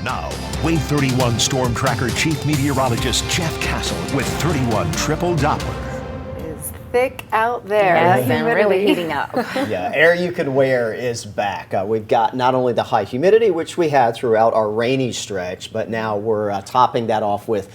Now, Wave 31 Storm Tracker Chief Meteorologist Jeff Castle with 31 Triple Doppler. It's thick out there. Yes, and really heating up. Yeah, air you can wear is back. We've got not only the high humidity, which we had throughout our rainy stretch, but now we're topping that off with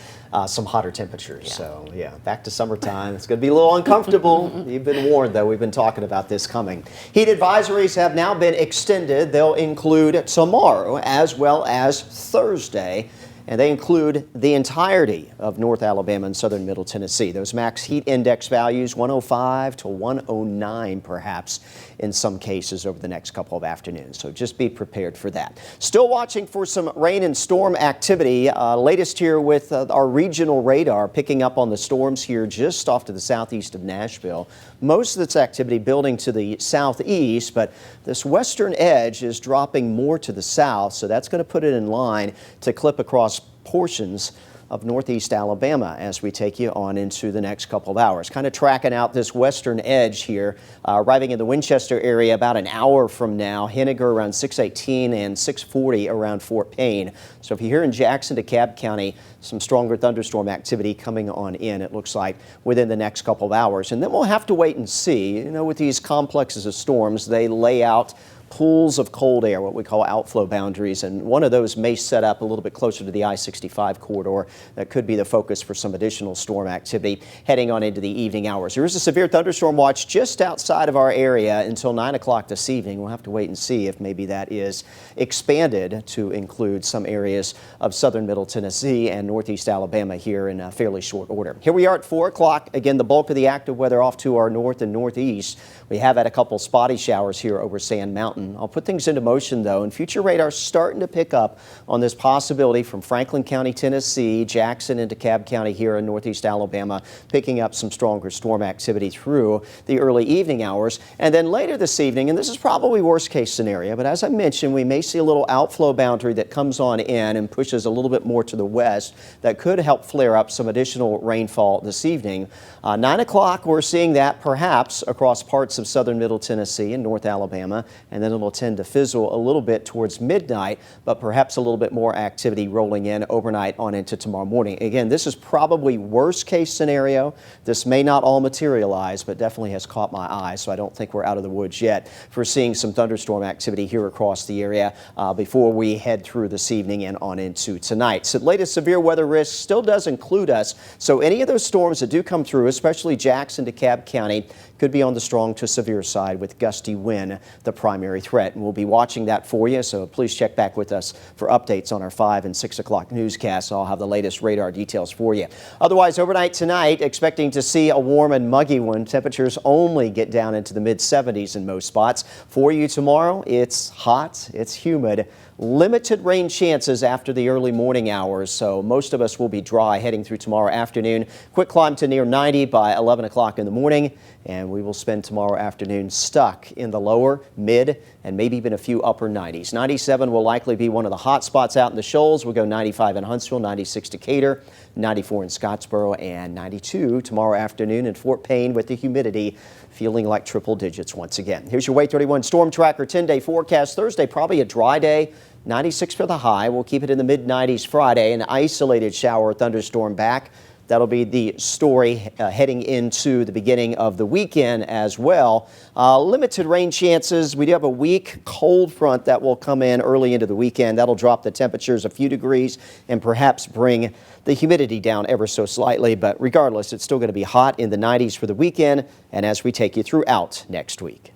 some hotter temperatures. Yeah. So, yeah, back to summertime. It's going to be a little uncomfortable. You've been warned, though. We've been talking about this coming. Heat advisories have now been extended. They'll include tomorrow as well as Thursday. And they include the entirety of North Alabama and southern Middle Tennessee. Those max heat index values, 105 to 109 perhaps in some cases over the next couple of afternoons. So just be prepared for that. Still watching for some rain and storm activity. Latest here with our regional radar picking up on the storms here just off to the southeast of Nashville. Most of this activity building to the southeast, but this western edge is dropping more to the south. So that's going to put it in line to clip across portions of northeast Alabama as we take you on into the next couple of hours. Kind of tracking out this western edge here, arriving in the Winchester area about an hour from now, Henniger around 6:18 and 6:40 around Fort Payne. So if you're here in Jackson, DeKalb County, some stronger thunderstorm activity coming on in, it looks like, within the next couple of hours. And then we'll have to wait and see. You know, with these complexes of storms, they lay out pools of cold air, what we call outflow boundaries, and one of those may set up a little bit closer to the I-65 corridor. That could be the focus for some additional storm activity heading on into the evening hours. There is a severe thunderstorm watch just outside of our area until 9 o'clock this evening. We'll have to wait and see if maybe that is expanded to include some areas of southern Middle Tennessee and northeast Alabama here in fairly short order. Here we are at 4 o'clock. Again, the bulk of the active weather off to our north and northeast. We have had a couple spotty showers here over Sand Mountain. I'll put things into motion, though, and future radar starting to pick up on this possibility from Franklin County, Tennessee, Jackson into DeKalb County here in northeast Alabama, picking up some stronger storm activity through the early evening hours. And then later this evening, and this is probably worst case scenario, but as I mentioned, we may see a little outflow boundary that comes on in and pushes a little bit more to the west that could help flare up some additional rainfall this evening. 9 o'clock, we're seeing that perhaps across parts of southern Middle Tennessee and North Alabama, and then it'll tend to fizzle a little bit towards midnight, but perhaps a little bit more activity rolling in overnight on into tomorrow morning. Again, this is probably worst case scenario. This may not all materialize, but definitely has caught my eye, so I don't think we're out of the woods yet for seeing some thunderstorm activity here across the area before we head through this evening and on into tonight. So latest severe weather risk still does include us, so any of those storms that do come through, especially Jackson, DeKalb County, could be on the strong to severe side with gusty wind, the primary threat. And we'll be watching that for you, so please check back with us for updates on our 5 and 6 o'clock newscasts. I'll have the latest radar details for you. Otherwise, overnight tonight, expecting to see a warm and muggy one. Temperatures only get down into the mid-70s in most spots. For you tomorrow, it's hot, it's humid. Limited rain chances after the early morning hours, so most of us will be dry heading through tomorrow afternoon. Quick climb to near 90 by 11 o'clock in the morning, and we will spend tomorrow afternoon stuck in the lower, mid, and maybe even a few upper 90s. 97 will likely be one of the hot spots out in the Shoals. We'll go 95 in Huntsville, 96 Decatur, 94 in Scottsboro, and 92 tomorrow afternoon in Fort Payne with the humidity feeling like triple digits once again. Here's your Wave 31 Storm Tracker 10-day forecast. Thursday, probably a dry day. 96 for the high. We'll keep it in the mid-90s Friday. An isolated shower or thunderstorm back. That'll be the story heading into the beginning of the weekend as well. Limited rain chances. We do have a weak cold front that will come in early into the weekend. That'll drop the temperatures a few degrees and perhaps bring the humidity down ever so slightly. But regardless, it's still going to be hot in the 90s for the weekend and as we take you throughout next week.